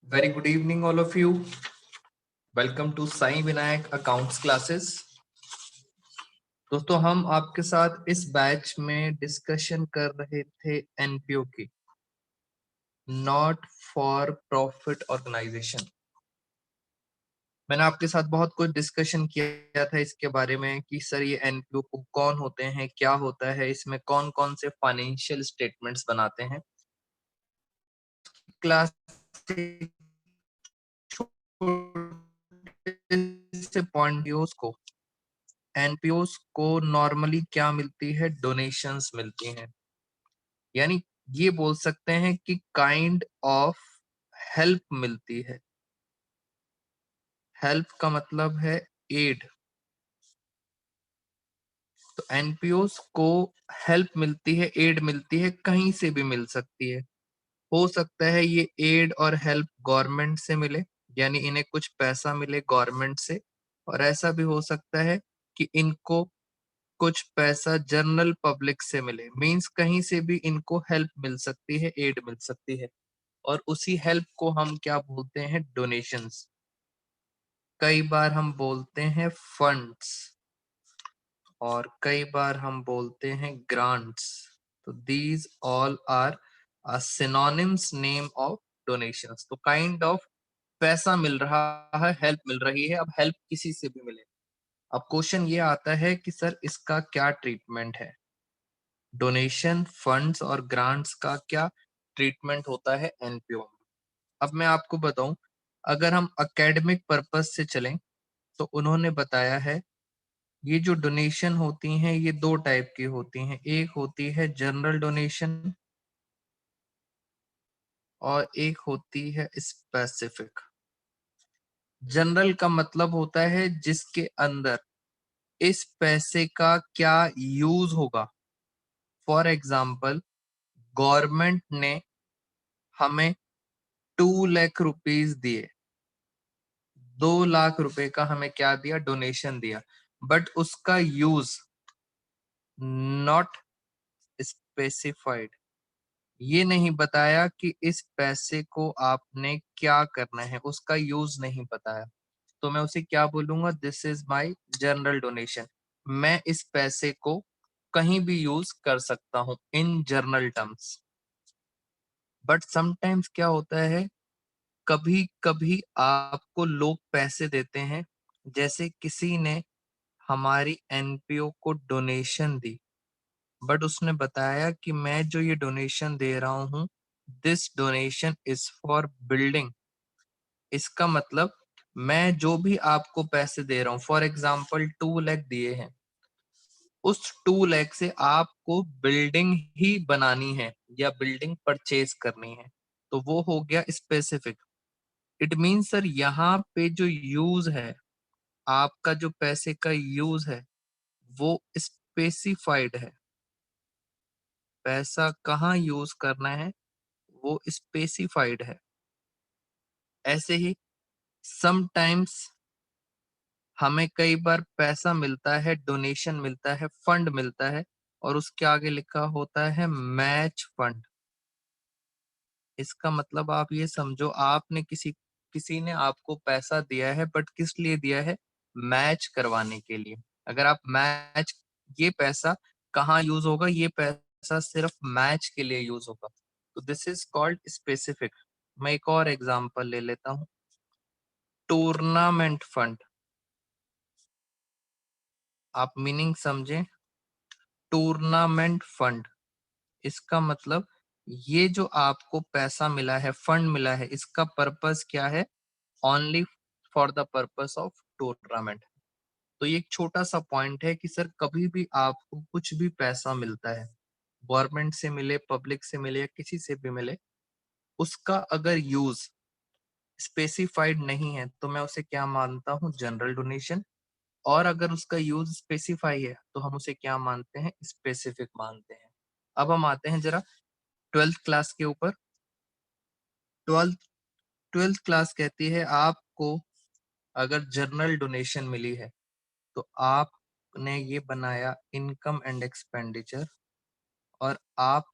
Very good evening, all of you. Welcome to Sai Vinayak accounts classes. दोस्तों, हम आपके साथ इस बैच में डिस्कशन कर रहे थे एनपीओ की, नॉट फॉर प्रॉफिट ऑर्गेनाइजेशन। मैंने आपके साथ बहुत कुछ डिस्कशन किया था इसके बारे में कि सर ये एनपीओ कौन होते हैं, क्या होता है, इसमें कौन कौन से फाइनेंशियल स्टेटमेंट्स बनाते हैं। क्लास से पॉइंट को एनपीओस को नॉर्मली क्या मिलती है, डोनेशंस मिलती हैं। यानी ये बोल सकते हैं कि काइंड ऑफ हेल्प मिलती है। हेल्प का मतलब है एड। तो एनपीओस को हेल्प मिलती है, एड मिलती है, कहीं से भी मिल सकती है। हो सकता है ये एड और हेल्प गवर्नमेंट से मिले, यानी इन्हें कुछ पैसा मिले गवर्नमेंट से, और ऐसा भी हो सकता है कि इनको कुछ पैसा जनरल पब्लिक से मिले। मींस कहीं से भी इनको हेल्प मिल सकती है, एड मिल सकती है, और उसी हेल्प को हम क्या बोलते हैं, डोनेशंस। कई बार हम बोलते हैं फंड्स, और कई बार हम बोलते हैं ग्रांट्स। तो these all are synonyms name of donations. तो काइंड ऑफ पैसा मिल रहा है, हेल्प मिल रही है। अब हेल्प किसी से भी मिले, अब क्वेश्चन ये आता है कि सर इसका क्या ट्रीटमेंट है। डोनेशन, फंड्स और ग्रांट्स का क्या ट्रीटमेंट होता है एनपीओ में। अब मैं आपको बताऊं, अगर हम एकेडमिक पर्पस से चलें तो उन्होंने बताया है ये जो डोनेशन होती हैं ये दो टाइप की होती हैं। एक होती है जनरल डोनेशन और एक होती है स्पेसिफिक। जनरल का मतलब होता है जिसके अंदर इस पैसे का क्या यूज होगा। फॉर एग्जाम्पल, गवर्नमेंट ने हमें 2 लाख रुपीज दिए, 2 लाख रुपए का हमें क्या दिया, डोनेशन दिया, बट उसका यूज नॉट स्पेसिफाइड। ये नहीं बताया कि इस पैसे को आपने क्या करना है, उसका यूज नहीं बताया। तो मैं उसे क्या बोलूंगा, this is my general donation. मैं इस पैसे को कहीं भी यूज कर सकता हूं in general terms. But sometimes क्या होता है, कभी कभी आपको लोग पैसे देते हैं, जैसे किसी ने हमारी एनपीओ को डोनेशन दी, बट उसने बताया कि मैं जो ये डोनेशन दे रहा हूं, this donation is for building. इसका मतलब मैं जो भी आपको पैसे दे रहा हूं, फॉर एग्जाम्पल 2 लाख दिए हैं, उस 2 लाख से आपको बिल्डिंग ही बनानी है या बिल्डिंग परचेज करनी है, तो वो हो गया स्पेसिफिक। इट मीन सर यहाँ पे जो यूज है, आपका जो पैसे का यूज है वो स्पेसिफाइड है। पैसा कहाँ यूज करना है वो स्पेसिफाइड है। ऐसे ही समटाइम्स हमें कई बार पैसा मिलता है, डोनेशन मिलता है, फंड मिलता है, और उसके आगे लिखा होता है मैच फंड। इसका मतलब आप ये समझो, आपने किसी किसी ने आपको पैसा दिया है, बट किस लिए दिया है, मैच करवाने के लिए। अगर आप मैच, ये पैसा कहाँ यूज होगा, ये पैसा सिर्फ मैच के लिए यूज होगा। तो दिस इज कॉल्ड स्पेसिफिक। मैं एक और एग्जांपल ले लेता हूँ, टूर्नामेंट फंड। आप मीनिंग समझें, टूर्नामेंट फंड, इसका मतलब ये जो आपको पैसा मिला है, फंड मिला है, इसका पर्पस क्या है, only for the purpose of tournament. तो ये एक छोटा सा पॉइंट है कि सर कभी भी आपको कुछ भी पैसा मिलता है, गवर्नमेंट से मिले, पब्लिक से मिले या किसी से भी मिले, उसका अगर यूज स्पेसिफाइड नहीं है तो मैं उसे क्या मानता हूँ, जनरल डोनेशन। और अगर उसका यूज स्पेसिफाई है तो हम उसे क्या मानते हैं, स्पेसिफिक मानते हैं। अब हम आते हैं जरा ट्वेल्थ क्लास के ऊपर। ट्वेल्थ ट्वेल्थ क्लास कहती है आपको अगर जनरल डोनेशन मिली है तो आपने ये बनाया इनकम एंड एक्सपेंडिचर, और आप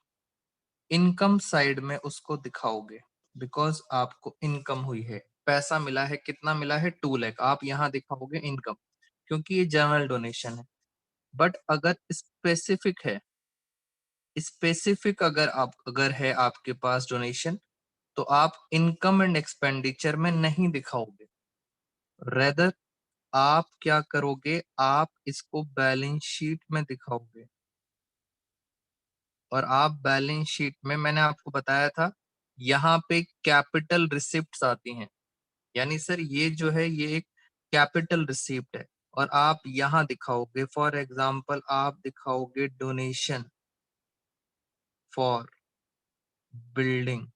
इनकम साइड में उसको दिखाओगे। बिकॉज आपको इनकम हुई है, पैसा मिला है, कितना मिला है 2 लाख, आप यहाँ दिखाओगे इनकम, क्योंकि ये जनरल डोनेशन है। बट अगर स्पेसिफिक अगर है आपके पास डोनेशन, तो आप इनकम एंड एक्सपेंडिचर में नहीं दिखाओगे, रेदर आप क्या करोगे, आप इसको बैलेंस शीट में दिखाओगे। और आप बैलेंस शीट में, मैंने आपको बताया था, यहाँ पे कैपिटल रिसिप्ट्स आती हैं, यानी सर ये जो है ये एक कैपिटल रिसिप्ट है, और आप यहाँ दिखाओगे, फॉर एग्जाम्पल आप दिखाओगे डोनेशन फॉर बिल्डिंग,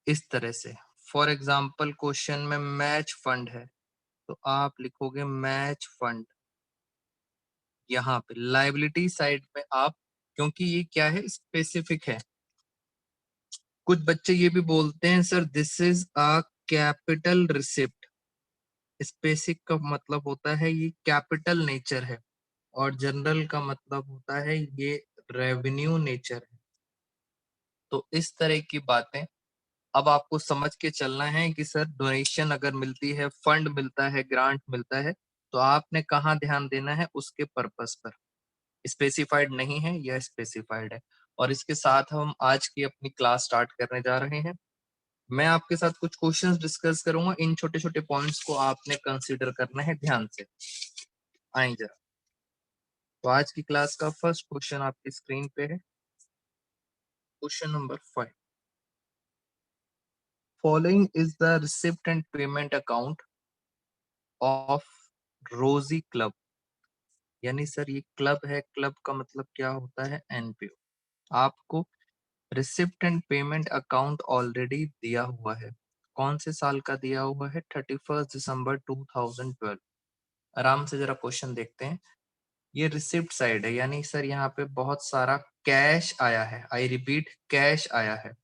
इस तरह से। फॉर एग्जाम्पल क्वेश्चन में मैच फंड है, तो आप लिखोगे मैच फंड। यहाँ पे लाइबिलिटी साइड में आप, क्योंकि ये क्या है, स्पेसिफिक है। कुछ बच्चे ये भी बोलते हैं sir this is a capital receipt, specific का मतलब होता है ये कैपिटल नेचर है, और जनरल का मतलब होता है ये रेवेन्यू नेचर है। तो इस तरह की बातें अब आपको समझ के चलना है कि सर डोनेशन अगर मिलती है, फंड मिलता है, ग्रांट मिलता है, तो आपने कहाँ ध्यान देना है, उसके पर्पस पर। स्पेसिफाइड नहीं है या स्पेसिफाइड है। और इसके साथ हम आज की अपनी क्लास स्टार्ट करने जा रहे हैं। मैं आपके साथ कुछ क्वेश्चंस डिस्कस करूंगा, इन छोटे छोटे पॉइंट्स को आपने कंसीडर करना है ध्यान से। आइए जरा, तो आज की क्लास का फर्स्ट क्वेश्चन आपकी स्क्रीन पे है, question number 5। Following is the receipt and payment account of रोजी क्लब, यानी सर ये क्लब है, क्लब का मतलब क्या होता है, एनपीओ। आपको receipt and payment account already दिया हुआ है, कौन से साल का दिया हुआ है, 31 दिसंबर 2012। आराम से जरा क्वेश्चन देखते हैं। ये रिसिप्ट साइड है, यानी सर यहाँ पे बहुत सारा कैश आया है, आई रिपीट कैश आया है,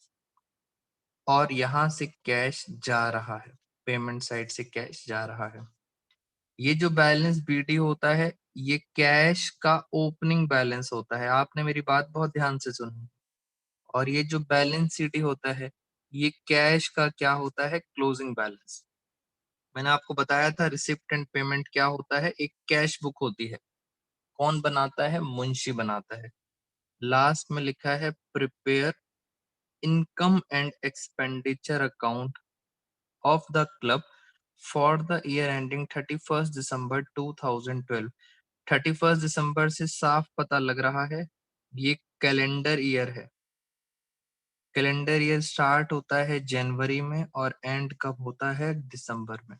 और यहाँ से कैश जा रहा है, पेमेंट साइड से कैश जा रहा है। ये जो बैलेंस बीडी होता है, ये कैश का ओपनिंग बैलेंस होता है, आपने मेरी बात बहुत ध्यान से सुनी। और ये जो बैलेंस सीडी होता है, ये कैश का क्या होता है, क्लोजिंग बैलेंस। मैंने आपको बताया था रिसिप्ट एंड पेमेंट क्या होता है, एक कैश बुक होती है। कौन बनाता है, मुंशी बनाता है। लास्ट में लिखा है prepare income and expenditure account of the club for the year ending 31 दिसंबर 2012। 31 दिसंबर से साफ पता लग रहा है ये कैलेंडर ईयर है। कैलेंडर ईयर स्टार्ट होता है जनवरी में और एंड कब होता है, दिसंबर में।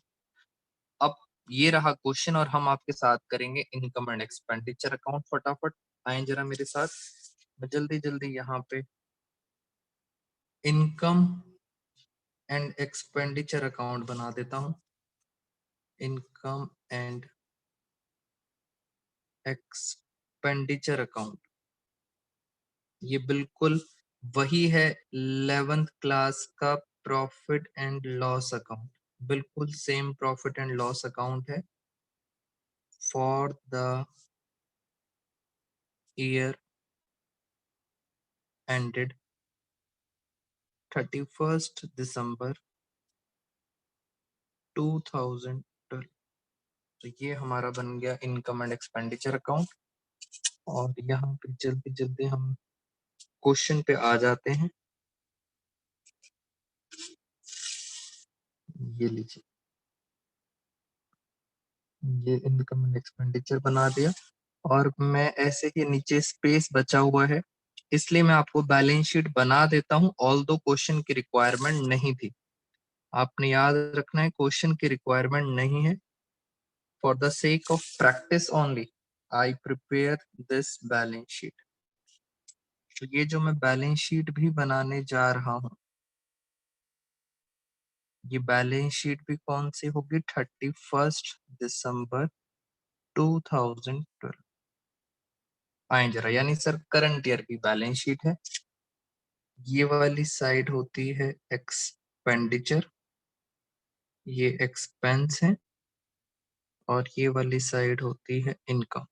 अब ये रहा क्वेश्चन, और हम आपके साथ करेंगे इनकम एंड एक्सपेंडिचर अकाउंट। फटाफट आए जरा मेरे साथ, मैं जल्दी जल्दी यहाँ पे इनकम एंड एक्सपेंडिचर अकाउंट बना देता हूँ। इनकम एंड एक्सपेंडिचर अकाउंट, ये बिल्कुल वही है 11th क्लास का प्रॉफिट एंड लॉस अकाउंट, बिल्कुल same profit and loss account है फॉर द ईयर एंडेड 31 दिसंबर 2012। तो ये हमारा बन गया इनकम एंड एक्सपेंडिचर अकाउंट। और यहाँ पे जल्दी जल्दी हम क्वेश्चन पे आ जाते हैं। ये लीजिए, ये इनकम एंड एक्सपेंडिचर बना दिया, और मैं ऐसे ही नीचे स्पेस बचा हुआ है, इसलिए मैं आपको बैलेंस शीट बना देता हूं, ऑल दो क्वेश्चन की रिक्वायरमेंट नहीं थी। आपने याद रखना है क्वेश्चन की रिक्वायरमेंट नहीं है, for the sake of practice only I prepare this balance sheet. तो ये जो मैं बैलेंस शीट भी बनाने जा रहा हूँ, ये बैलेंस शीट भी कौन सी होगी, 31 दिसंबर 2012। आए जरा, यानी सर करंट ईयर की बैलेंस शीट है। ये वाली साइड होती है एक्सपेंडिचर, ये एक्सपेंस है, और ये वाली साइड होती है इनकम।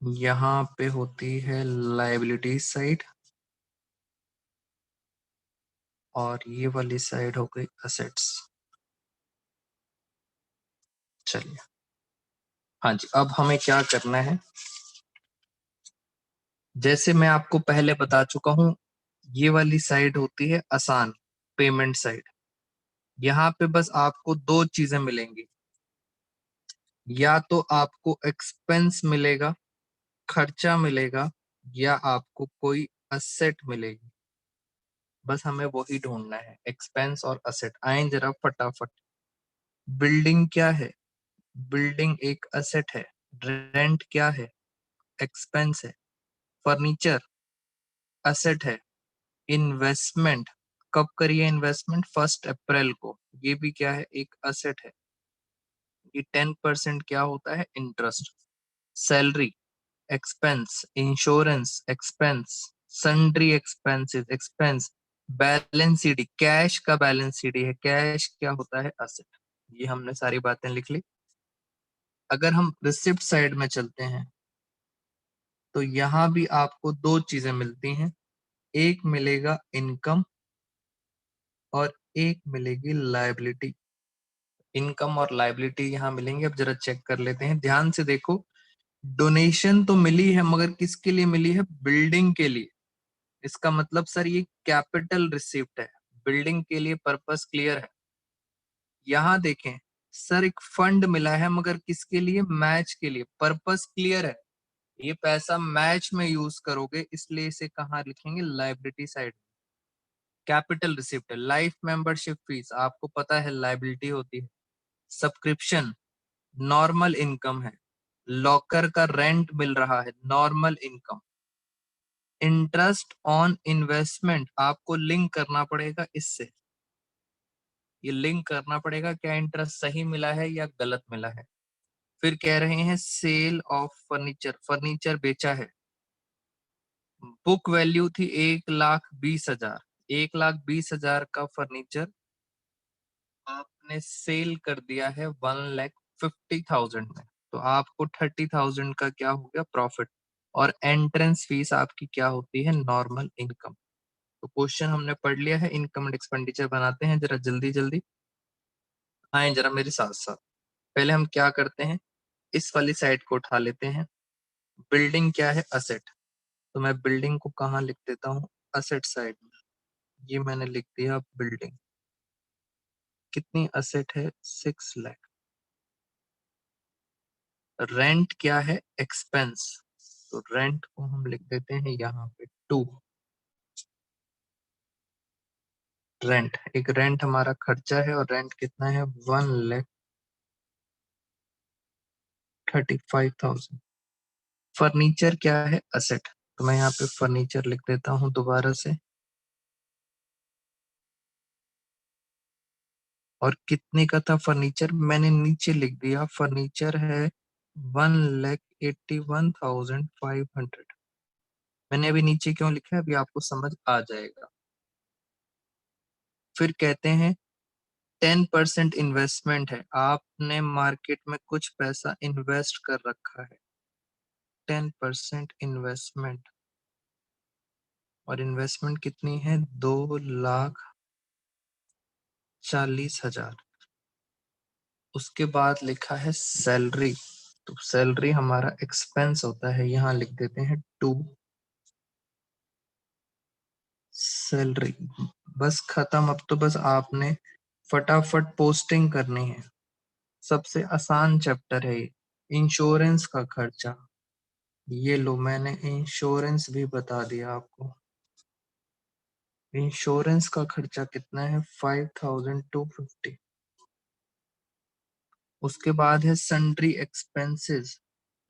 यहाँ पे होती है लायबिलिटी साइड, और ये वाली साइड हो गई असेट्स। चलिए, हाँ जी, अब हमें क्या करना है, जैसे मैं आपको पहले बता चुका हूं, ये वाली साइड होती है आसान, पेमेंट साइड। यहाँ पे बस आपको दो चीजें मिलेंगी, या तो आपको एक्सपेंस मिलेगा, खर्चा मिलेगा, या आपको कोई असेट मिलेगी। बस हमें वही ढूंढना है, एक्सपेंस और असेट। आए जरा फटाफट। बिल्डिंग क्या है? बिल्डिंग एक असेट है। रेंट क्या है? एक्सपेंस है। फर्नीचर असेट है। इन्वेस्टमेंट, कब करिए इन्वेस्टमेंट? 1 अप्रैल को, ये भी क्या है? एक असेट है। ये 10% क्या होता है? Interest. Salary expense, insurance expense, sundry expenses expense, balance CD, cash का बैलेंस सीडी है, कैश क्या होता है? असेट। ये हमने सारी बातें लिख ली। अगर हम रिसिप्ट साइड में चलते हैं, तो यहाँ भी आपको दो चीजें मिलती हैं, एक मिलेगा इनकम और एक मिलेगी लायबिलिटी। इनकम और लायबिलिटी यहाँ मिलेंगे। अब जरा चेक कर लेते हैं, ध्यान से देखो। डोनेशन तो मिली है, मगर किसके लिए मिली है? बिल्डिंग के लिए। इसका मतलब सर ये कैपिटल रिसिप्ट है, बिल्डिंग के लिए। पर्पस क्लियर है? यहाँ देखें सर, एक फंड मिला है, मगर किसके लिए? मैच के लिए। पर्पस क्लियर है? ये पैसा मैच में यूज करोगे, इसलिए इसे कहाँ लिखेंगे? Liability side. कैपिटल रिसिप्ट है। लाइफ मेंबरशिप फीस आपको पता है लाइबिलिटी होती है। सब्सक्रिप्शन नॉर्मल इनकम है। लॉकर का रेंट मिल रहा है, normal income. Interest on investment आपको लिंक करना पड़ेगा इससे, ये लिंक करना पड़ेगा, क्या इंटरेस्ट सही मिला है या गलत मिला है। फिर कह रहे हैं सेल ऑफ फर्नीचर, फर्नीचर बेचा है। बुक वैल्यू थी 1,20,000, 1,20,000 का फर्नीचर आपने सेल कर दिया है 1,50,000 में, तो आपको 30,000 का क्या हो गया? प्रॉफिट। और एंट्रेंस फीस आपकी क्या होती है? Normal income. तो क्वेश्चन हमने पढ़ लिया है, इनकम एंड एक्सपेंडिचर बनाते हैं जरा जल्दी जल्दी। आए जरा मेरे साथ साथ। पहले हम क्या करते हैं, इस वाली साइड को उठा लेते हैं। बिल्डिंग क्या है? असेट। तो मैं बिल्डिंग को कहाँ लिख देता हूँ? असेट साइड में। ये मैंने लिख दिया बिल्डिंग। कितनी असेट है? 6 लाख। रेंट क्या है? एक्सपेंस। तो रेंट को हम लिख देते हैं यहाँ पे 2। रेंट, एक रेंट हमारा खर्चा है, और रेंट कितना है? 1,35,000। फर्नीचर क्या है? असेट। तो मैं यहाँ पे फर्नीचर लिख देता हूँ दोबारा से। और कितने का था फर्नीचर? मैंने नीचे लिख दिया, फर्नीचर है 1,81,500। मैंने अभी नीचे क्यों लिखा है, अभी आपको समझ आ जाएगा। फिर कहते हैं 10% इन्वेस्टमेंट है, आपने मार्केट में कुछ पैसा इन्वेस्ट कर रखा है। 10% इन्वेस्टमेंट, और इन्वेस्टमेंट कितनी है? 2,40,000। उसके बाद लिखा है सैलरी। तो सैलरी हमारा एक्सपेंस होता है, यहाँ लिख देते हैं 2 सैलरी। बस खत्म। अब तो बस आपने फटाफट पोस्टिंग करनी है। सबसे आसान चैप्टर है ये। इंश्योरेंस का खर्चा, ये लो, मैंने इंश्योरेंस भी बता दिया आपको। इंश्योरेंस का खर्चा कितना है? 5,250। उसके बाद है सन्ड्री एक्सपेंसेस।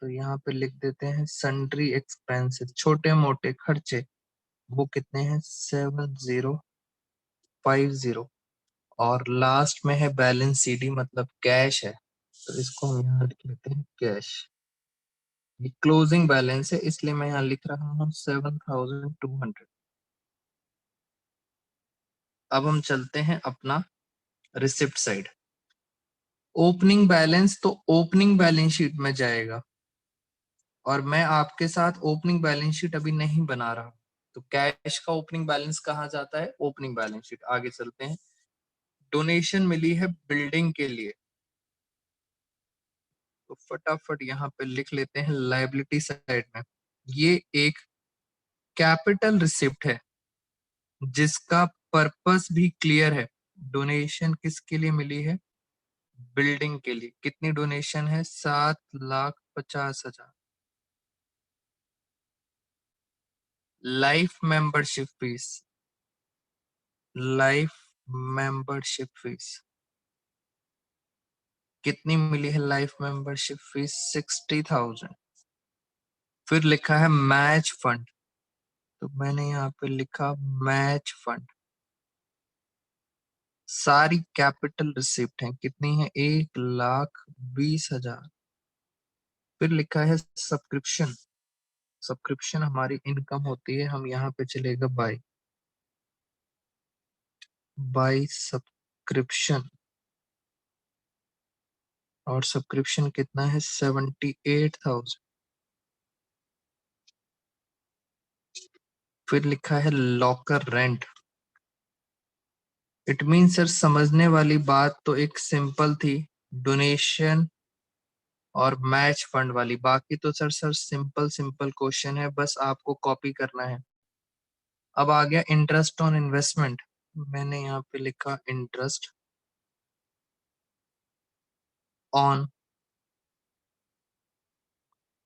तो यहाँ पे लिख देते हैं सन्ड्री एक्सपेंसेस, छोटे मोटे खर्चे। वो कितने हैं? 7,050। और लास्ट में है बैलेंस सीडी, मतलब कैश है, तो इसको हम यहाँ लिख लेते हैं कैश। ये क्लोजिंग बैलेंस है, इसलिए मैं यहाँ लिख रहा हूँ 7,200। अब हम चलते हैं अपना रिसिप्ट साइड। ओपनिंग बैलेंस तो ओपनिंग बैलेंस शीट में जाएगा, और मैं आपके साथ ओपनिंग बैलेंस शीट अभी नहीं बना रहा। तो कैश का ओपनिंग बैलेंस कहाँ जाता है? Opening balance sheet. आगे चलते हैं। डोनेशन मिली है बिल्डिंग के लिए, तो फटाफट यहाँ पे लिख लेते हैं लायबिलिटी साइड में। ये एक कैपिटल रिसिप्ट है जिसका पर्पस भी क्लियर है। डोनेशन किसके लिए मिली है? बिल्डिंग के लिए। कितनी डोनेशन है? 7,50,000। Life membership fees, life membership fees कितनी मिली है? Life membership fees 60,000। फिर लिखा है मैच फंड, तो मैंने यहाँ पे लिखा मैच फंड। सारी कैपिटल रिसिप्ट है, कितनी है? 1,20,000। फिर लिखा है सब्सक्रिप्शन। सब्सक्रिप्शन हमारी इनकम होती है, हम यहाँ पे चलेगा बाय, बाय सब्सक्रिप्शन। और सब्सक्रिप्शन कितना है? 78,000। फिर लिखा है locker rent. It mean sir, समझने वाली बात तो एक सिंपल थी, डोनेशन और मैच फंड वाली। बाकी तो सर सिंपल सिंपल क्वेश्चन है, बस आपको कॉपी करना है। अब आ गया इंटरेस्ट ऑन इन्वेस्टमेंट। मैंने यहाँ पे लिखा इंटरेस्ट ऑन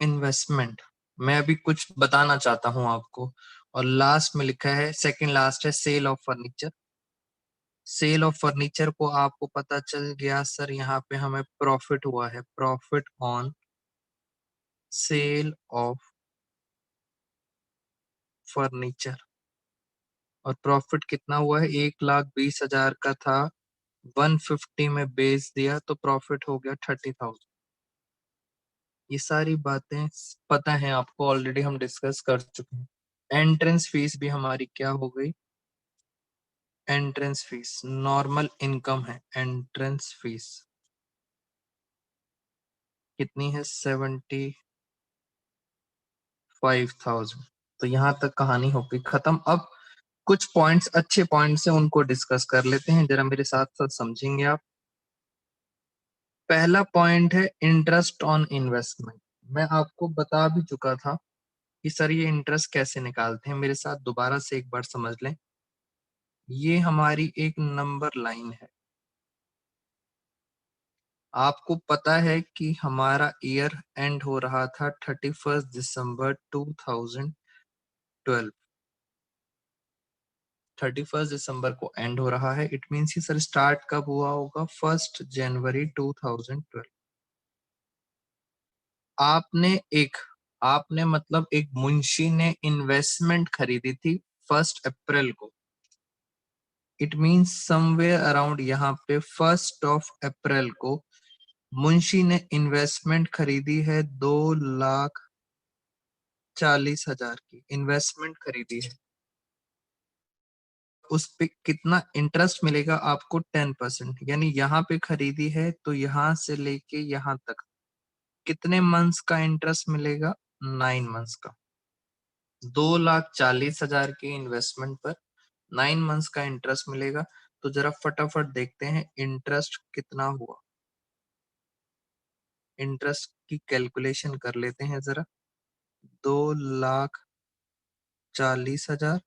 इन्वेस्टमेंट। मैं अभी कुछ बताना चाहता हूँ आपको। और लास्ट में लिखा है, सेकंड लास्ट है, sale of furniture. Sale of furniture को आपको पता चल गया सर, यहाँ पे हमें प्रॉफिट हुआ है, profit on sale of furniture. और प्रॉफिट कितना हुआ है? 1,20,000 का था, 150 में बेच दिया तो प्रॉफिट हो गया 30,000। ये सारी बातें पता है आपको, ऑलरेडी हम डिस्कस कर चुके हैं। एंट्रेंस फीस भी हमारी क्या हो गई? एंट्रेंस फीस नॉर्मल इनकम है। एंट्रेंस फीस कितनी है? 75,000। तो यहाँ तक कहानी हो गई खत्म। अब कुछ पॉइंट्स, अच्छे पॉइंट्स हैं, उनको डिस्कस कर लेते हैं, जरा मेरे साथ साथ समझेंगे आप। पहला पॉइंट है इंटरेस्ट ऑन इन्वेस्टमेंट। मैं आपको बता भी चुका था कि सर ये इंटरेस्ट कैसे निकालते हैं, मेरे साथ दोबारा से एक बार समझ लें। ये हमारी एक नंबर लाइन है। आपको पता है कि हमारा ईयर एंड हो रहा था 31 दिसंबर 2012। 31 दिसंबर को एंड हो रहा है। इट मीन्स कि सर स्टार्ट कब हुआ होगा? 1 जनवरी 2012। आपने एक, आपने मतलब एक मुंशी ने इन्वेस्टमेंट खरीदी थी 1 अप्रैल को। इट मीन्स समवेयर अराउंड यहाँ पे 1 अप्रैल को मुंशी ने इन्वेस्टमेंट खरीदी है 2,40,000 की इन्वेस्टमेंट खरीदी है। उस पे कितना इंटरेस्ट मिलेगा आपको? 10%। यानी यहाँ पे खरीदी है तो यहाँ से लेके यहाँ तक कितने मंथ्स का इंटरेस्ट मिलेगा? 9 मंथ्स का। 2,40,000 की इन्वेस्टमेंट पर 9 मंथ्स का इंटरेस्ट मिलेगा। तो जरा फटाफट देखते हैं इंटरेस्ट कितना हुआ। इंटरेस्ट की कैलकुलेशन कर लेते हैं जरा। 2,40,000,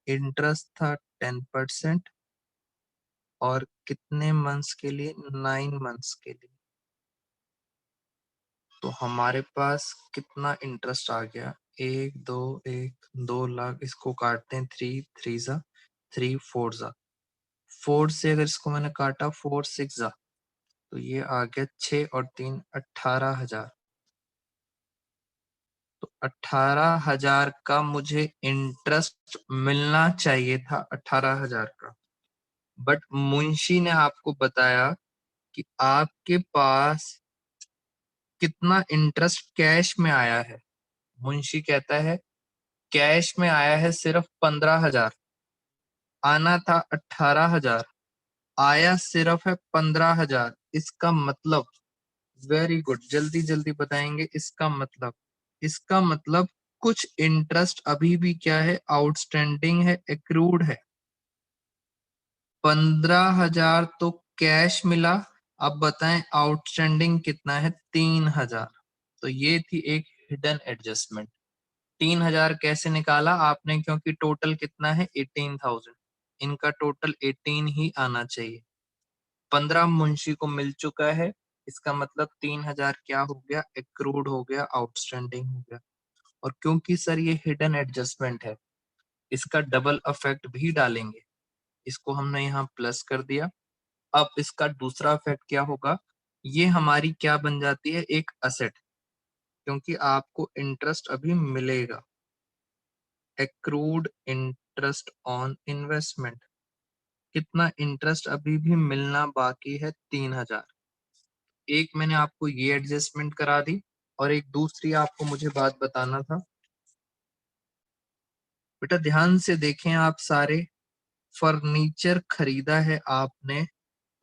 इंटरेस्ट था 10%, और कितने मंथ्स के लिए? 9 मंथ्स के लिए। तो हमारे पास कितना इंटरेस्ट आ गया? 1, 2 इसको काटते हैं, 3 3 3 4 4 से अगर इसको मैंने काटा, 4 6 तो ये आ गया 6 और 3 18,000। तो 18,000 का मुझे इंटरेस्ट मिलना चाहिए था, 18,000 का। बट मुंशी ने आपको बताया कि आपके पास कितना इंटरेस्ट कैश में आया है। मुंशी कहता है कैश में आया है सिर्फ 15,000, आना था 18,000, आया सिर्फ है 15,000। इसका मतलब, वेरी गुड, जल्दी जल्दी बताएंगे। इसका मतलब कुछ इंटरेस्ट अभी भी क्या है, आउटस्टैंडिंग है, एक्रूड है। 15,000 तो कैश मिला। अब बताएं आउटस्टैंडिंग कितना है, 3,000। तो ये थी एक हिडन एडजस्टमेंट। 3,000 कैसे निकाला आपने, क्योंकि टोटल कितना है 18,000, इनका टोटल 18 ही आना चाहिए। 15 मुंशी को मिल चुका है, इसका मतलब 3,000 क्या हो गया, एक्रूड हो गया, आउटस्टैंडिंग हो गया। और क्योंकि सर ये हिडन एडजस्टमेंट है, इसका डबल इफेक्ट भी डालेंगे। इसको हमने यहाँ प्लस कर दिया। अब इसका दूसरा इफेक्ट क्या होगा, ये हमारी क्या बन जाती है, एक असेट, क्योंकि आपको इंटरेस्ट अभी मिलेगा। एक्रूड इंटरेस्ट ऑन इन्वेस्टमेंट, कितना इंटरेस्ट अभी भी मिलना बाकी है, 3,000। एक मैंने आपको ये एडजस्टमेंट करा दी, और एक दूसरी आपको मुझे बात बताना था। बेटा ध्यान से देखें आप सारे, फर्नीचर खरीदा है आपने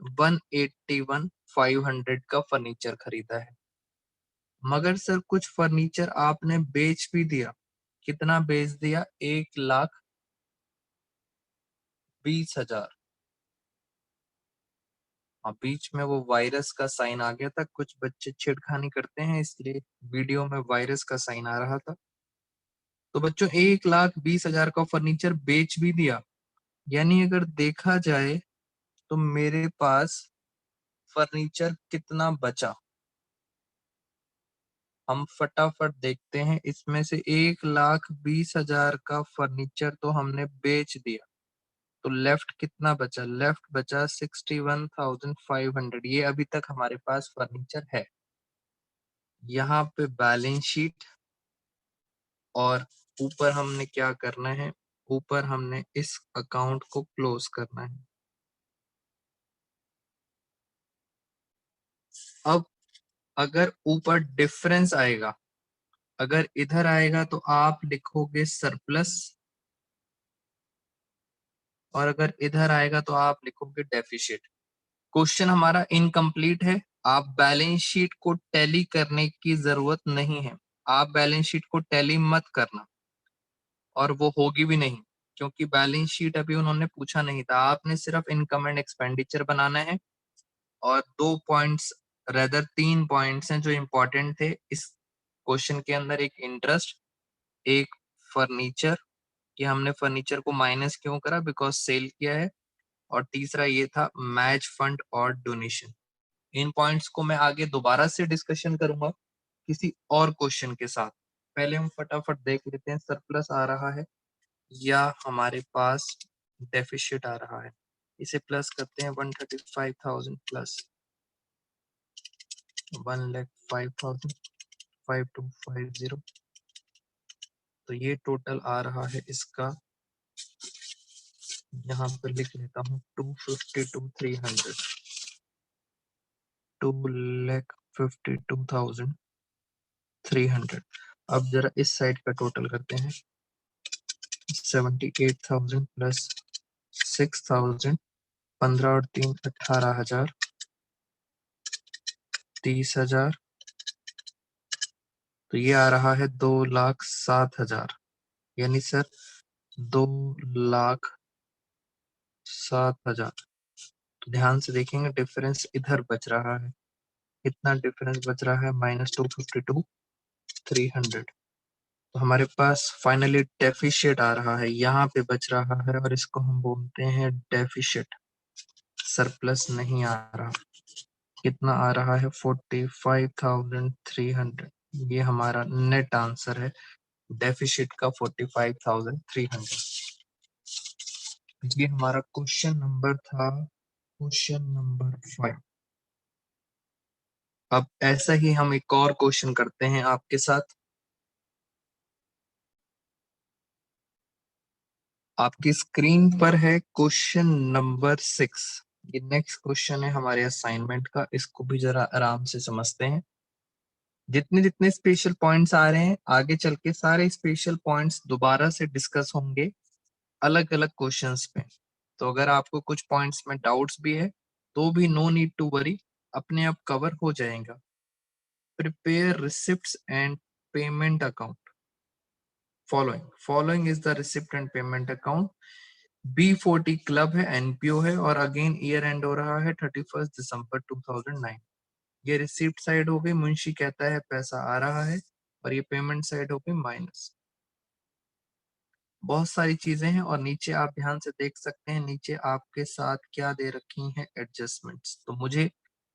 181,500 का फर्नीचर खरीदा है, मगर सर कुछ फर्नीचर आपने बेच भी दिया। कितना बेच दिया, 1,20,000। हाँ, बीच में वो वायरस का साइन आ गया था, कुछ बच्चे छेड़खानी करते हैं, इसलिए वीडियो में वायरस का साइन आ रहा था। तो बच्चों 1,20,000 का फर्नीचर बेच भी दिया, यानी अगर देखा जाए तो मेरे पास फर्नीचर कितना बचा, हम फटाफट देखते हैं। इसमें से 1,20,000 का फर्नीचर तो हमने बेच दिया, तो लेफ्ट कितना बचा, लेफ्ट बचा 61,500। ये अभी तक हमारे पास फर्नीचर है। यहाँ पे बैलेंस शीट, और ऊपर हमने क्या करना है, ऊपर हमने इस अकाउंट को क्लोज करना है। अब अगर ऊपर डिफरेंस आएगा, अगर इधर आएगा तो आप लिखोगे सरप्लस, और अगर इधर आएगा तो आप लिखोगे डेफिशिट। क्वेश्चन हमारा इनकम्प्लीट है। आप बैलेंस शीट को टैली करने की जरूरत नहीं है, आप बैलेंस शीट को टैली मत करना, और वो होगी भी नहीं, क्योंकि बैलेंस शीट अभी उन्होंने पूछा नहीं था। आपने सिर्फ इनकम एंड एक्सपेंडिचर बनाना है, और 2 पॉइंट्स, रेदर 3 पॉइंट्स हैं जो इंपॉर्टेंट थे इस क्वेश्चन के अंदर। एक इंटरेस्ट, एक फर्नीचर, कि हमने फर्नीचर को माइनस क्यों करा, बिकॉज सेल किया है, और तीसरा ये था मैच फंड और डोनेशन। इन पॉइंट्स को मैं आगे दोबारा से डिस्कशन करूंगा किसी और क्वेश्चन के साथ। पहले हम फटाफट देख लेते हैं सरप्लस आ रहा है या हमारे पास डेफिशिट आ रहा है। इसे प्लस करते हैं, 135,000 प्लस 1,05,000, 5250। तो ये टोटल आ रहा है इसका, यहाँ पर लिख लेता हूँ, 252,300, 2,52,300। अब जरा इस साइड का टोटल करते हैं, 78,000 प्लस 6,000, 15 और 3 18,000, 30,000। तो ये आ रहा है 2,07,000, यानी सर 2,07,000। तो ध्यान से देखेंगे, डिफरेंस इधर बच रहा है। कितना डिफरेंस बच रहा है, -252,300। तो हमारे पास फाइनली डेफिशिट आ रहा है, यहाँ पे बच रहा है, और इसको हम बोलते हैं डेफिशिट। सरप्लस नहीं आ रहा। कितना आ रहा है, 45,300। ये हमारा नेट आंसर है डेफिशिट का, 45,300। ये हमारा क्वेश्चन नंबर था, क्वेश्चन नंबर 5। अब ऐसा ही हम एक और क्वेश्चन करते हैं आपके साथ। आपकी स्क्रीन पर है क्वेश्चन नंबर 6। ये नेक्स्ट क्वेश्चन है हमारे असाइनमेंट का, इसको भी जरा आराम से समझते हैं। जितने जितने स्पेशल पॉइंट्स आ रहे हैं, आगे चल के सारे स्पेशल पॉइंट्स दोबारा से डिस्कस होंगे अलग अलग क्वेश्चंस पे। तो अगर आपको कुछ पॉइंट्स में डाउट्स भी है तो भी नो नीड टू वरी, अपने आप कवर हो जाएगा। Prepare receipts and payment account. Following is the receipt and payment account. B40 club है, एनपीओ है, और अगेन ईयर एंड हो रहा है 31 दिसंबर 2009। ये रिसिप्ट साइड हो गई, मुंशी कहता है पैसा आ रहा है, और ये पेमेंट साइड हो गई माइनस। बहुत सारी चीजें हैं, और नीचे आप ध्यान से देख सकते हैं, नीचे आपके साथ क्या दे रखी हैं, एडजस्टमेंट्स। तो मुझे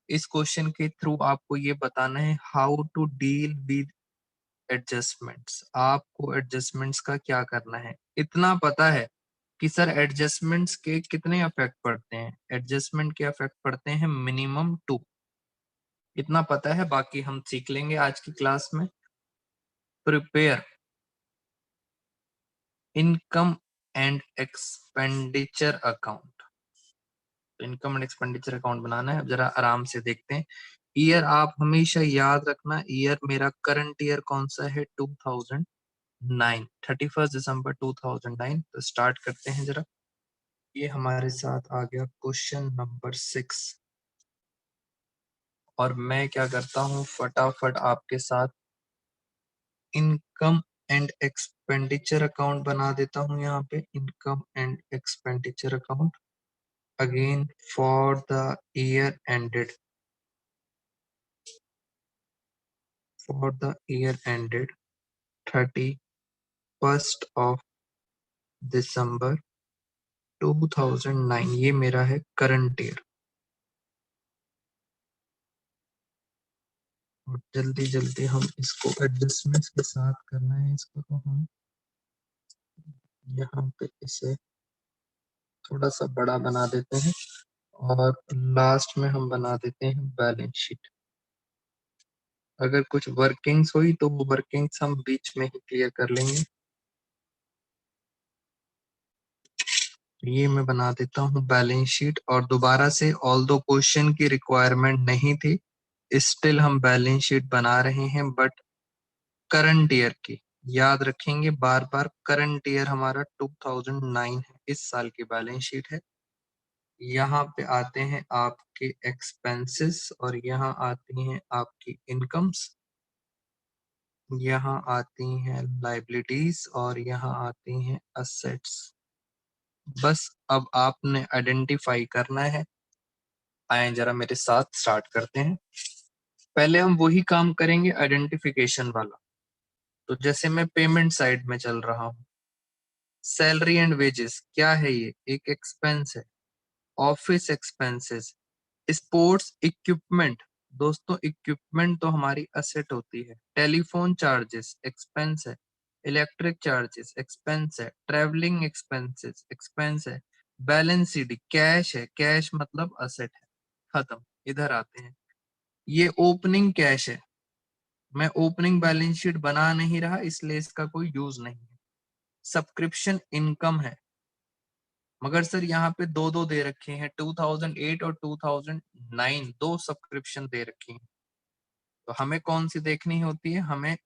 इस क्वेश्चन के थ्रू आपको ये बताना है how to deal with adjustments. आपको एडजस्टमेंट्स का क्या करना है। इतना पता है कि सर एडजस्टमेंट्स के कितने इफेक्ट पड़ते हैं। एडजस्टमेंट के इफेक्ट पड़ते हैं मिनिमम 2। इतना पता है, बाकी हम सीख लेंगे आज की क्लास में। Prepare income and expenditure account. Income and expenditure account बनाना है। अब जरा आराम से देखते हैं। ईयर आप हमेशा याद रखना, ईयर मेरा करंट ईयर कौन सा है, 2009, 31 दिसंबर 2009। तो स्टार्ट करते हैं जरा। ये हमारे साथ आ गया क्वेश्चन नंबर 6, और मैं क्या करता हूँ, फटाफट आपके साथ इनकम एंड एक्सपेंडिचर अकाउंट बना देता हूँ। यहाँ पे income and expenditure account, again for the year ended, for the year ended 31st of December 2009। ये मेरा है करंट ईयर। और जल्दी जल्दी हम इसको एडजस्टमेंट्स के साथ करना है। इसको तो हम यहाँ पे इसे थोड़ा सा बड़ा बना देते हैं, और लास्ट में हम बना देते हैं बैलेंस शीट। अगर कुछ वर्किंग्स हुई तो वो वर्किंग्स हम बीच में ही क्लियर कर लेंगे। ये मैं बना देता हूँ बैलेंस शीट, और दोबारा से ऑल दो क्वेश्चन की रिक्वायरमेंट नहीं थी, स्टिल हम बैलेंस शीट बना रहे हैं, बट करंट ईयर की याद रखेंगे बार बार। करंट ईयर हमारा 2009 है, इस साल की बैलेंस शीट है। यहाँ पे आते हैं आपके एक्सपेंसेस, और यहाँ आती हैं आपकी इनकम्स, यहाँ आती हैं लाइबिलिटीज, और यहाँ आती हैं असेट्स। बस अब आपने आइडेंटिफाई करना है। आए जरा मेरे साथ स्टार्ट करते हैं। पहले हम वही काम करेंगे आइडेंटिफिकेशन वाला। तो जैसे मैं पेमेंट साइड में चल रहा हूँ, सैलरी एंड वेजेस क्या है, ये एक एक्सपेंस है। ऑफिस एक्सपेंसेस, स्पोर्ट्स इक्विपमेंट, दोस्तों इक्विपमेंट तो हमारी असेट होती है। टेलीफोन चार्जेस एक्सपेंस है। इलेक्ट्रिक चार्जेस एक्सपेंस है। ट्रेवलिंग एक्सपेंसेस एक्सपेंस है। बैलेंस शीट कैश है, कैश मतलब असेट है। खत्म। इधर आते हैं, ये ओपनिंग कैश है। मैं ओपनिंग बैलेंस शीट बना नहीं रहा, इसलिए इसका कोई यूज नहीं है। सब्सक्रिप्शन इनकम है, मगर सर यहाँ पे दो दो दे रखे हैं, 2008 और 2009 दो सब्सक्रिप्शन दे रखी हैं। तो हमें कौन सी देखनी होती है, हमें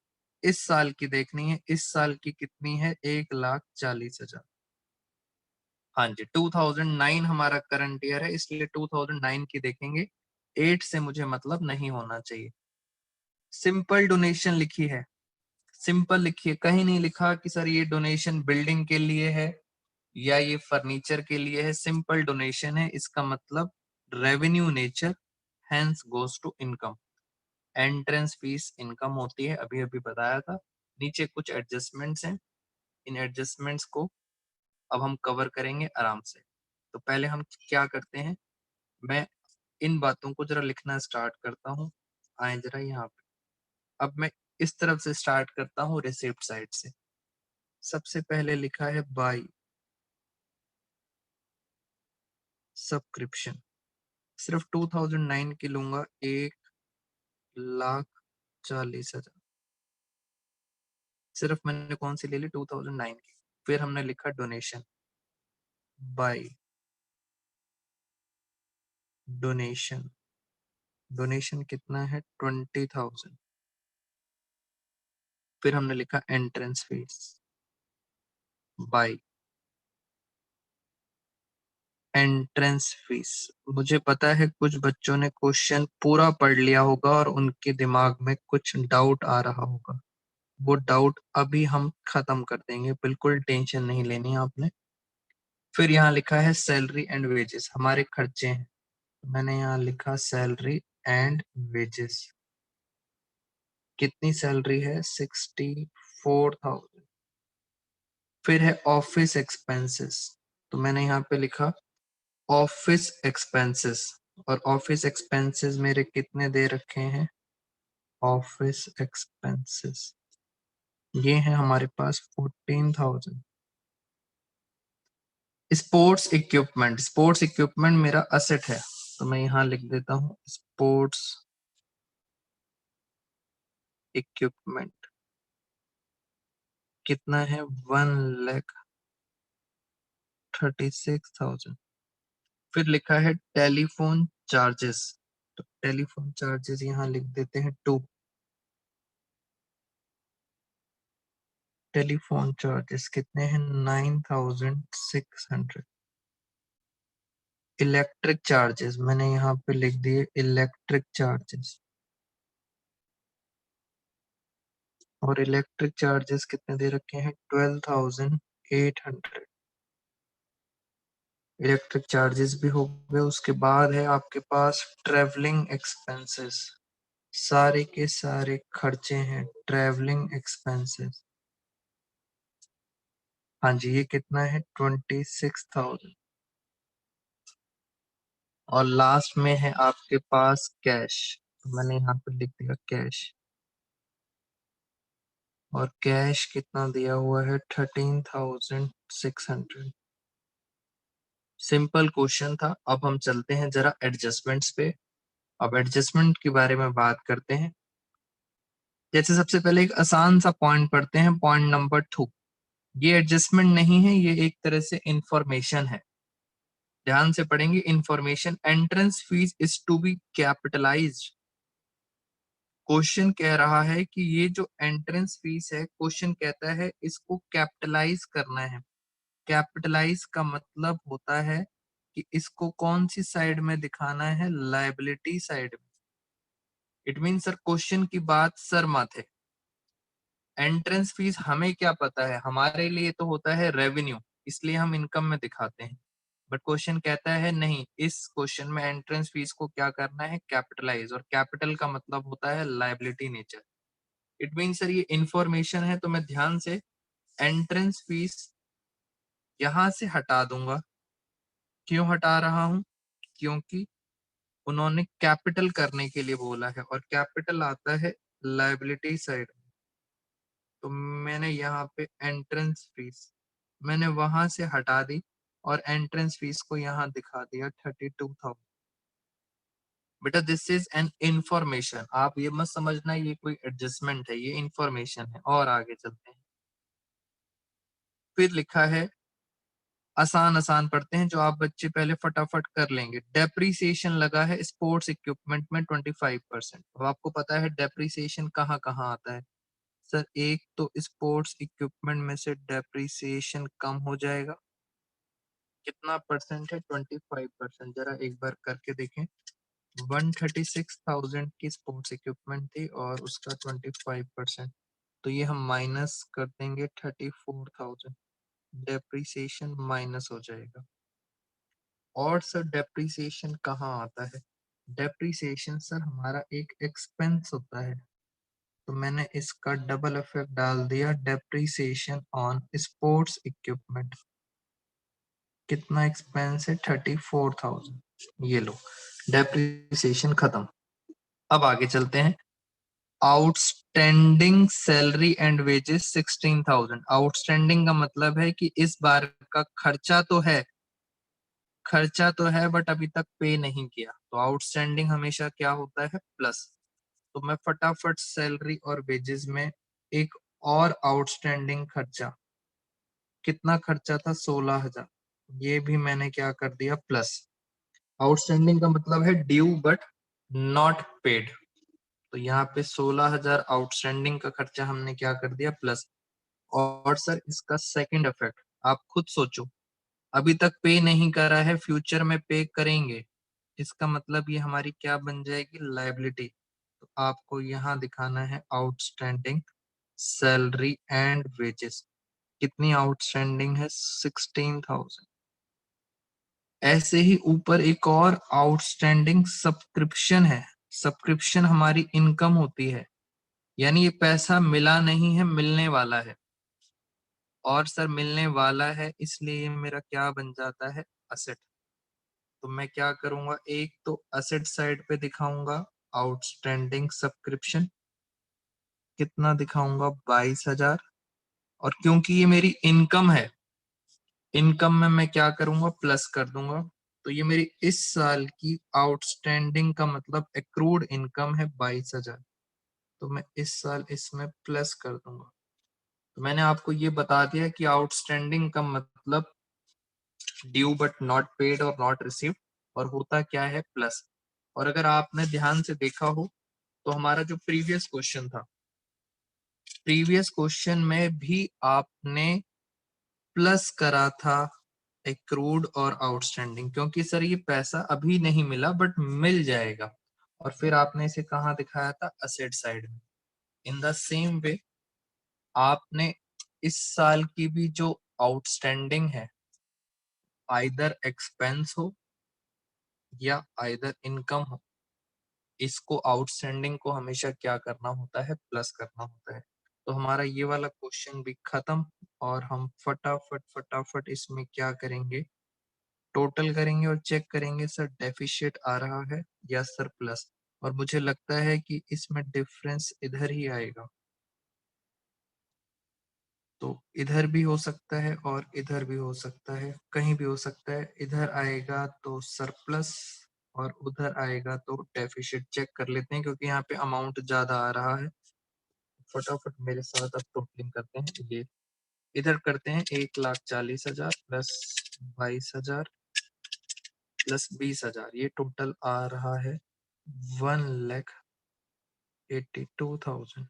इस साल की देखनी है। इस साल की कितनी है, 1,40,000। हाँ जी, 2009 हमारा करंट ईयर है, इसलिए 2009 की देखेंगे। 8 से मुझे मतलब नहीं होना चाहिए। सिंपल डोनेशन लिखी है, सिंपल लिखिए, कहीं नहीं लिखा कि सर ये डोनेशन बिल्डिंग के लिए है या ये फर्नीचर के लिए है। सिंपल डोनेशन है, इसका मतलब revenue nature, hence goes to income. Entrance fee income होती है, अभी अभी बताया था। नीचे कुछ एडजस्टमेंट्स हैं, इन एडजस्टमेंट्स को अब हम कवर करेंगे आराम से। तो पहले हम क्या करते हैं, मैं इन बातों को जरा लिखना स्टार्ट करता हूँ। आए जरा यहाँ पे। अब मैं इस तरफ से स्टार्ट करता हूँ, रिसिप्ट साइड से। सबसे पहले लिखा है बाई सब्सक्रिप्शन, सिर्फ 2009 की लूंगा, 1,40,000। सिर्फ मैंने कौन सी ले ली, 2009 की। फिर हमने लिखा डोनेशन, बाय डोनेशन। डोनेशन कितना है, 20,000। फिर हमने लिखा entrance fee, by entrance fee. मुझे पता है कुछ बच्चों ने क्वेश्चन पूरा पढ़ लिया होगा और उनके दिमाग में कुछ डाउट आ रहा होगा। वो डाउट अभी हम खत्म कर देंगे, बिल्कुल टेंशन नहीं लेनी आपने। फिर यहाँ लिखा है सैलरी एंड वेजेस, हमारे खर्चे हैं। मैंने यहाँ लिखा सैलरी एंड वेजेस। कितनी सैलरी है? 64,000। फिर है ऑफिस एक्सपेंसेस, तो मैंने यहाँ पे लिखा ऑफिस एक्सपेंसेस। और ऑफिस एक्सपेंसेस मेरे कितने दे रखे हैं? ऑफिस एक्सपेंसेस ये है हमारे पास 14,000। स्पोर्ट्स इक्विपमेंट मेरा असेट है, तो मैं यहाँ लिख देता हूँ स्पोर्ट्स इक्विपमेंट। कितना है? 1,36,000। फिर लिखा है टेलीफोन चार्जेस, तो टेलीफोन चार्जेस यहाँ लिख देते हैं 2। टेलीफोन चार्जेस कितने हैं? 9,600। इलेक्ट्रिक चार्जेस मैंने यहाँ पे लिख दिए इलेक्ट्रिक चार्जेस, और इलेक्ट्रिक चार्जेस कितने दे रखे हैं? 12,800। इलेक्ट्रिक चार्जेस भी हो गए। उसके बाद है आपके पास ट्रेवलिंग एक्सपेंसेस, सारे के सारे खर्चे हैं ट्रेवलिंग एक्सपेंसेस। हाँ जी, ये कितना है? 26,000। और लास्ट में है आपके पास कैश, तो मैंने यहाँ पे लिख दिया कैश। और कैश कितना दिया हुआ है? 13,600। सिंपल क्वेश्चन था। अब हम चलते हैं जरा एडजस्टमेंट्स पे। अब एडजस्टमेंट के बारे में बात करते हैं। जैसे सबसे पहले एक आसान सा पॉइंट पढ़ते हैं, पॉइंट नंबर 2। ये एडजस्टमेंट नहीं है, ये एक तरह से इंफॉर्मेशन है। ध्यान से पढ़ेंगे। Information, entrance fee is to be capitalized. Question कह रहा है कि ये जो एंट्रेंस फीस है, क्वेश्चन कहता है इसको कैपिटलाइज करना है। कैपिटलाइज का मतलब होता है कि इसको कौन सी साइड में दिखाना है? लायबिलिटी साइड में। इट मीन सर क्वेश्चन की बात सर मत है। एंट्रेंस फीस हमें क्या पता है? हमारे लिए तो होता है रेवेन्यू, इसलिए हम इनकम में दिखाते हैं। बट क्वेश्चन कहता है नहीं, इस क्वेश्चन में एंट्रेंस फीस को क्या करना है? कैपिटलाइज। और कैपिटल का मतलब होता है liability nature. It mean sir ये इंफॉर्मेशन है, तो मैं ध्यान से एंट्रेंस फीस यहां से हटा दूंगा। क्यों हटा रहा हूं? क्योंकि उन्होंने कैपिटल करने के लिए बोला है, और कैपिटल आता है लायबिलिटी साइड। तो मैंने यहाँ पे एंट्रेंस फीस मैंने वहां से हटा दी, और एंट्रेंस फीस को यहाँ दिखा दिया 32,000। बेटा दिस इज एन इंफॉर्मेशन, आप ये मत समझना ये कोई एडजस्टमेंट है, ये इंफॉर्मेशन है। और आगे चलते हैं। फिर लिखा है, आसान आसान पढ़ते हैं जो आप बच्चे पहले फटाफट कर लेंगे। डेप्रीसिएशन लगा है स्पोर्ट्स इक्विपमेंट में 25%। अब आपको पता है डेप्रीसिएशन कहाँ कहाँ आता है? सर एक तो स्पोर्ट्स इक्विपमेंट में से डेप्रीसिएशन कम हो जाएगा। कितना परसेंट है? 25%। जरा एक बार करके देखें। 136,000 की स्पोर्ट्स इक्विपमेंट थी और उसका 25%, तो ये हम माइनस कर देंगे 34,000। डेप्रीसिएशन माइनस हो जाएगा। और सर डेप्रीसिएशन कहाँ आता है? डेप्रीसिएशन सर हमारा एक एक्सपेंस होता है, तो मैंने इसका डबल इफेक्ट डाल दिया, डेप्रीसिएशन ऑन स्पोर्ट्स इक्विपमेंट। कितना एक्सपेंस है? 34,000। ये लो, डेप्रीसिएशन खत्म। अब आगे चलते हैं। Outstanding salary and wages 16,000। Outstanding का मतलब है कि इस बार का खर्चा तो है बट अभी तक पे नहीं किया, तो आउटस्टैंडिंग हमेशा क्या होता है? प्लस। तो मैं फटाफट सैलरी और वेजेस में एक और आउटस्टैंडिंग खर्चा, कितना खर्चा था? 16,000, ये भी मैंने क्या कर दिया? प्लस। आउटस्टैंडिंग का मतलब है ड्यू बट नॉट पेड, तो यहाँ पे 16,000 आउटस्टैंडिंग का खर्चा हमने क्या कर दिया? प्लस। और सर इसका सेकंड इफेक्ट आप खुद सोचो, अभी तक पे नहीं करा है, फ्यूचर में पे करेंगे, इसका मतलब ये हमारी क्या बन जाएगी? लायबिलिटी। तो आपको यहाँ दिखाना है आउटस्टैंडिंग सैलरी एंड वेजेस। कितनी आउटस्टैंडिंग है? 16,000। ऐसे ही ऊपर एक और आउटस्टैंडिंग सब्सक्रिप्शन है। सब्सक्रिप्शन हमारी इनकम होती है, यानी ये पैसा मिला नहीं है, मिलने वाला है। और सर मिलने वाला है, इसलिए ये मेरा क्या बन जाता है? असेट। तो मैं क्या करूंगा, एक तो असेट साइड पे दिखाऊंगा आउटस्टैंडिंग सब्सक्रिप्शन, कितना दिखाऊंगा? 22,000। और क्योंकि ये मेरी इनकम है, इनकम में मैं क्या करूंगा? प्लस कर दूंगा। तो ये मेरी इस साल की आउटस्टैंडिंग का मतलब एक्रूड इनकम है 22,000। तो मैं इस साल इसमें प्लस कर दूंगा। तो मैंने आपको ये बता दिया कि आउटस्टैंडिंग का मतलब ड्यू बट नॉट पेड और नॉट रिसीव्ड, और होता क्या है? प्लस। और अगर आपने ध्यान से देखा हो तो हमारा जो प्रीवियस क्वेश्चन था, प्रीवियस क्वेश्चन में भी आपने प्लस करा था एक्रूड और आउटस्टैंडिंग, क्योंकि सर ये पैसा अभी नहीं मिला बट मिल जाएगा। और फिर आपने इसे कहाँ दिखाया था? असेट साइड में। इन द सेम वे आपने इस साल की भी जो आउटस्टैंडिंग है, आइदर एक्सपेंस हो या आइदर इनकम हो, इसको आउटस्टैंडिंग को हमेशा क्या करना होता है? प्लस करना होता है। तो हमारा ये वाला क्वेश्चन भी खत्म। और हम फटाफट फटाफट इसमें क्या करेंगे? टोटल करेंगे और चेक करेंगे सर डेफिशिएट आ रहा है या सरप्लस। और मुझे लगता है कि इसमें डिफरेंस इधर ही आएगा। तो इधर भी हो सकता है और इधर भी हो सकता है, कहीं भी हो सकता है। इधर आएगा तो सरप्लस और उधर आएगा तो डेफिशिएट। चेक कर लेते हैं क्योंकि यहाँ पे अमाउंट ज्यादा आ रहा है। फटाफट मेरे साथ अब टोटलिंग करते हैं। ये इधर करते हैं 1,40,000 प्लस 22,000 प्लस 20,000, ये टोटल आ रहा है 1,82,000।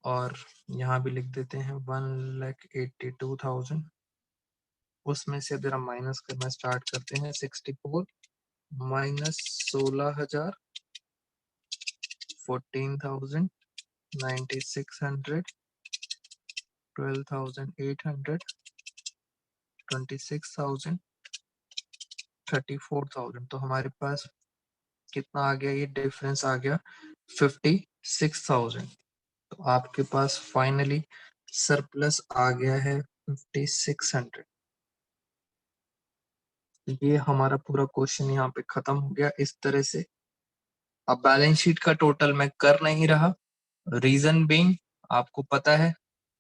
और यहाँ भी लिख देते हैं 1,82,000। उसमें से अगर हम माइनस करना स्टार्ट करते हैं, 64 माइनस 16,000, 14,000, 9,600, 12,800, 26,000, 34,000। तो हमारे पास कितना आ गया? ये डिफरेंस आ गया 56,000। तो आपके पास फाइनली सरप्लस आ गया है 5,600। ये हमारा पूरा क्वेश्चन यहाँ पे खत्म हो गया इस तरह से। अब बैलेंस शीट का टोटल मैं कर नहीं रहा, रीजन बीइंग आपको पता है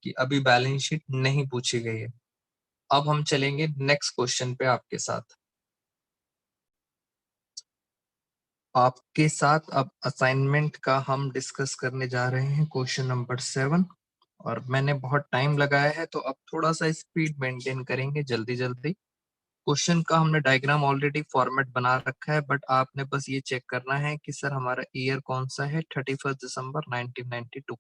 कि अभी बैलेंस शीट नहीं पूछी गई है। अब हम चलेंगे नेक्स्ट क्वेश्चन पे आपके साथ। आपके साथ अब असाइनमेंट का हम डिस्कस करने जा रहे हैं, क्वेश्चन नंबर 7। और मैंने बहुत टाइम लगाया है तो अब थोड़ा सा स्पीड मेंटेन करेंगे, जल्दी जल्दी। क्वेश्चन का हमने डायग्राम ऑलरेडी फॉर्मेट बना रखा है, बट आपने बस ये चेक करना है कि सर हमारा ईयर कौन सा है? 31 दिसंबर 1992।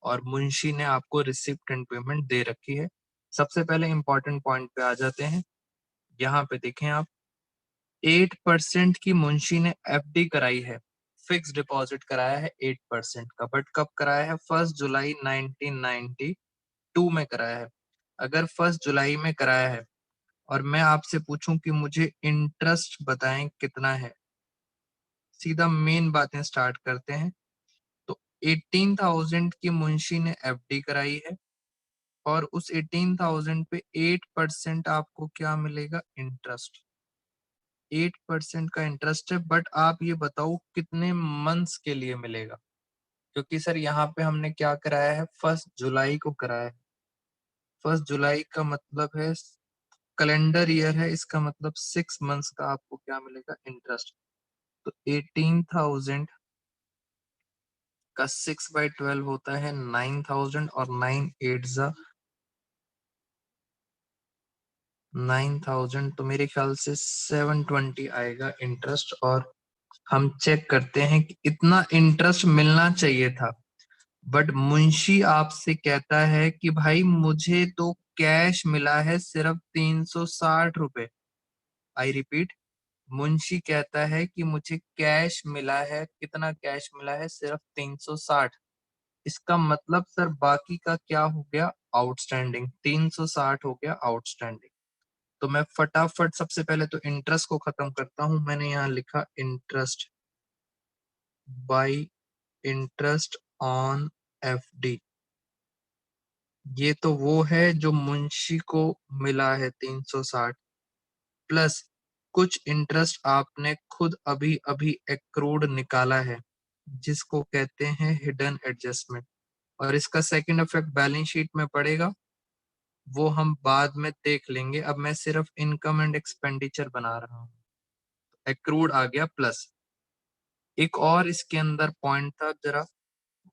और मुंशी ने आपको रिसिप्ट एंड पेमेंट दे रखी है। सबसे पहले इंपॉर्टेंट पॉइंट पे आ जाते हैं। यहाँ पे देखें आप, 8% की मुंशी ने एफडी कराई है, फिक्स डिपॉजिट कराया है 8% का, बट कब कराया है? 1 जुलाई 1992 में कराया है। अगर 1 जुलाई में कराया है और मैं आपसे पूछूं कि मुझे इंटरेस्ट बताएं कितना है, सीधा मेन बातें स्टार्ट करते हैं। तो 18,000 की मुंशी ने एफडी कराई है और उस 18,000 पे 8% आपको क्या मिलेगा? इंटरेस्ट। 8% का इंटरेस्ट है, बट आप ये बताओ कितने मंथ्स के लिए मिलेगा? क्योंकि सर यहाँ पे हमने क्या कराया है? 1 जुलाई को कराया है। 1 जुलाई का मतलब है कैलेंडर ईयर है, इसका मतलब 6 मंथ्स का आपको क्या मिलेगा? इंटरेस्ट। तो 18,000 का 6/12 होता है 9,000, और 9,000 तो मेरे ख्याल से 720 आएगा इंटरेस्ट। और हम चेक करते हैं कि इतना इंटरेस्ट मिलना चाहिए था, बट मुंशी आपसे कहता है कि भाई मुझे तो कैश मिला है सिर्फ 360 रुपए। आई रिपीट, मुंशी कहता है कि मुझे कैश मिला है, कितना कैश मिला है? सिर्फ 360। इसका मतलब सर बाकी का क्या हो गया, आउटस्टैंडिंग 360 हो गया आउटस्टैंडिंग। तो मैं फटाफट सबसे पहले तो इंटरेस्ट को खत्म करता हूं। मैंने यहाँ लिखा interest by interest on FD. ये तो वो है जो मुंशी को मिला है 360, प्लस कुछ इंटरेस्ट आपने खुद अभी अभी एक्रूड निकाला है, जिसको कहते हैं हिडन एडजस्टमेंट। और इसका सेकंड इफेक्ट बैलेंस शीट में पड़ेगा, वो हम बाद में देख लेंगे। अब मैं सिर्फ इनकम एंड एक्सपेंडिचर बना रहा हूँ। एक्रूड आ गया प्लस। एक और इसके अंदर पॉइंट था जरा,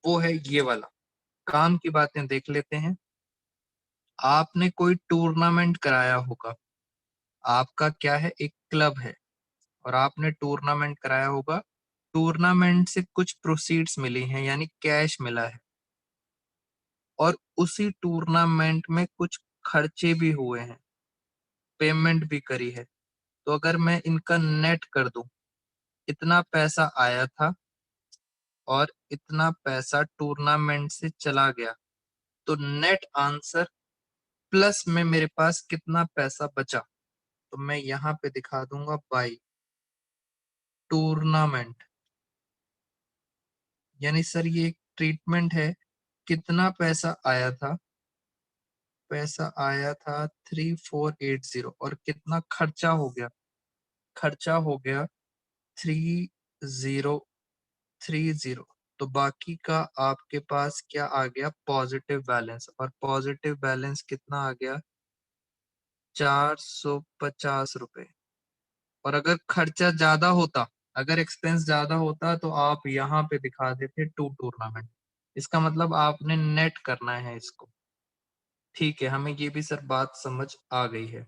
वो है ये वाला। काम की बातें देख लेते हैं। आपने कोई टूर्नामेंट कराया होगा, आपका क्या है, एक क्लब है, और आपने टूर्नामेंट कराया होगा। टूर्नामेंट से कुछ प्रोसीड्स मिली हैं, यानी कैश मिला है, और उसी टूर्नामेंट में कुछ खर्चे भी हुए हैं, पेमेंट भी करी है। तो अगर मैं इनका नेट कर दूं, इतना पैसा आया था और इतना पैसा टूर्नामेंट से चला गया, तो नेट आंसर प्लस में मेरे पास कितना पैसा बचा, तो मैं यहाँ पे दिखा दूंगा बाई टूर्नामेंट। यानी सर ये एक ट्रीटमेंट है, कितना पैसा आया था, पैसा आया था 3480, और कितना खर्चा हो गया, खर्चा हो गया 3030। तो बाकी का आपके पास क्या आ गया, पॉजिटिव बैलेंस। और पॉजिटिव बैलेंस कितना आ गया, 450 रुपए। और अगर खर्चा ज्यादा होता, अगर एक्सपेंस ज्यादा होता, तो आप यहाँ पे दिखा देते टू टूर्नामेंट। इसका मतलब आपने नेट करना है इसको। ठीक है, हमें ये भी सर बात समझ आ गई है।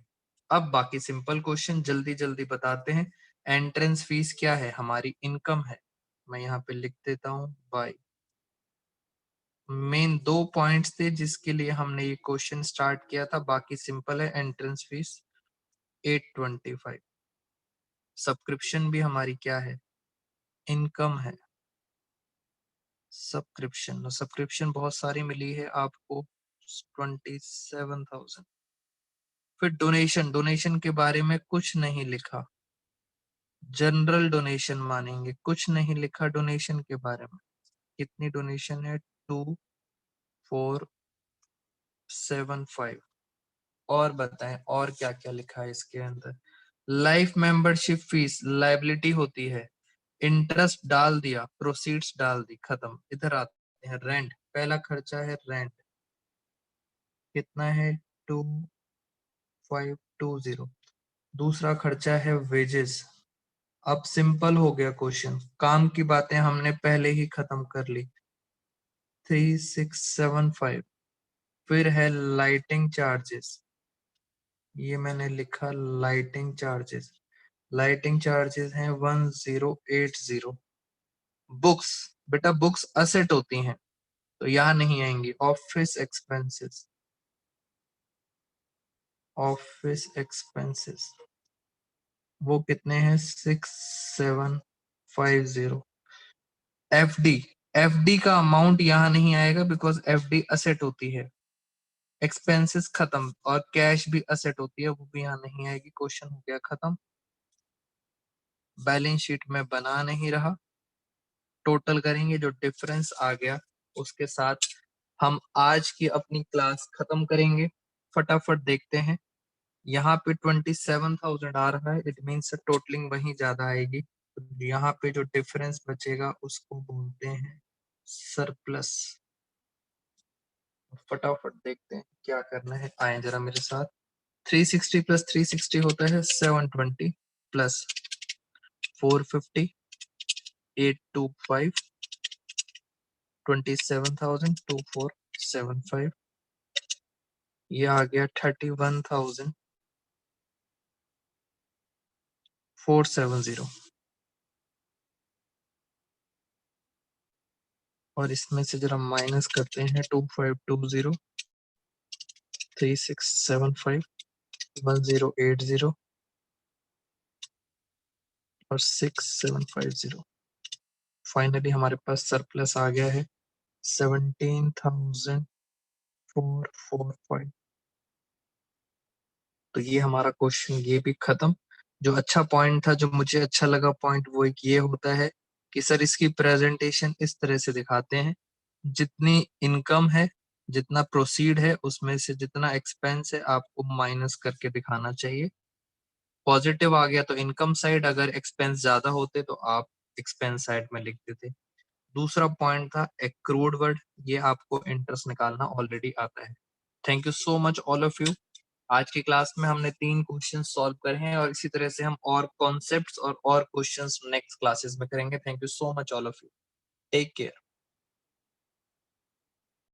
अब बाकी सिंपल क्वेश्चन जल्दी जल्दी बताते हैं। एंट्रेंस फीस क्या है, हमारी इनकम है। मैं यहाँ पे लिख देता हूँ बाय। मेन दो पॉइंट्स थे जिसके लिए हमने ये क्वेश्चन स्टार्ट किया था, बाकी सिंपल है। Entrance fees 825। सब्सक्रिप्शन भी हमारी क्या है, इनकम है। सब्सक्रिप्शन सब्सक्रिप्शन बहुत सारी मिली है आपको, 27,000। फिर डोनेशन, डोनेशन के बारे में कुछ नहीं लिखा, जनरल डोनेशन मानेंगे, कुछ नहीं लिखा डोनेशन के बारे में। कितनी डोनेशन है, 2475। और बताएं और क्या क्या लिखा है इसके अंदर। लाइफ मेंबरशिप फीस लाइबिलिटी होती है, इंटरेस्ट डाल दिया, प्रोसीड्स डाल दी, खत्म। इधर आते हैं, रेंट। पहला खर्चा है रेंट, कितना है, 2520। दूसरा खर्चा है वेजेस। अब सिंपल हो गया क्वेश्चन, काम की बातें हमने पहले ही खत्म कर ली, 3675। फिर है लाइटिंग चार्जेस, ये मैंने लिखा लाइटिंग चार्जेस। लाइटिंग चार्जेस हैं 1080। बुक्स, बेटा बुक्स असेट होती हैं, तो यहाँ नहीं आएंगी। ऑफिस एक्सपेंसेस, ऑफिस एक्सपेंसेस वो कितने हैं, 6750। एफडी, एफडी का अमाउंट यहाँ नहीं आएगा, बिकॉज एफडी असेट होती है। एक्सपेंसेस खत्म, और कैश भी असेट होती है, वो भी यहाँ नहीं आएगी। क्वेश्चन हो गया खत्म। बैलेंस शीट में बना नहीं रहा। टोटल करेंगे, जो डिफरेंस आ गया उसके साथ हम आज की अपनी क्लास खत्म करेंगे। फटाफट देखते हैं, यहाँ पे 27,000 आ रहा है, इट मीन्स टोटलिंग वहीं ज्यादा आएगी। यहाँ पे जो डिफरेंस बचेगा उसको बोलते हैं सरप्लस। फटाफट देखते हैं क्या करना है, आए जरा मेरे साथ। 360 प्लस 360 होता है 720, प्लस 450, 825, 27,2475। ये आ गया 31,470। और इसमें से जरा माइनस करते हैं, 2520, 3675, 1080 और 6750। फाइनली हमारे पास सरप्लस आ गया है 17,445। तो ये हमारा क्वेश्चन ये भी खत्म। जो अच्छा पॉइंट था, जो मुझे अच्छा लगा पॉइंट, वो एक ये होता है कि सर इसकी प्रेजेंटेशन इस तरह से दिखाते हैं, जितनी इनकम है, जितना प्रोसीड है, उसमें से जितना एक्सपेंस है आपको माइनस करके दिखाना चाहिए। पॉजिटिव आ गया तो इनकम साइड, अगर एक्सपेंस ज्यादा होते तो आप एक्सपेंस साइड में लिख देते। दूसरा पॉइंट था एक्रूड वर्ड, ये आपको इंटरेस्ट निकालना ऑलरेडी आता है। Thank you so much all of you. आज की क्लास में हमने 3 क्वेश्चन सॉल्व करे हैं और इसी तरह से हम और कॉन्सेप्ट्स और क्वेश्चंस नेक्स्ट क्लासेस में करेंगे। Thank you so much all of you. Take care.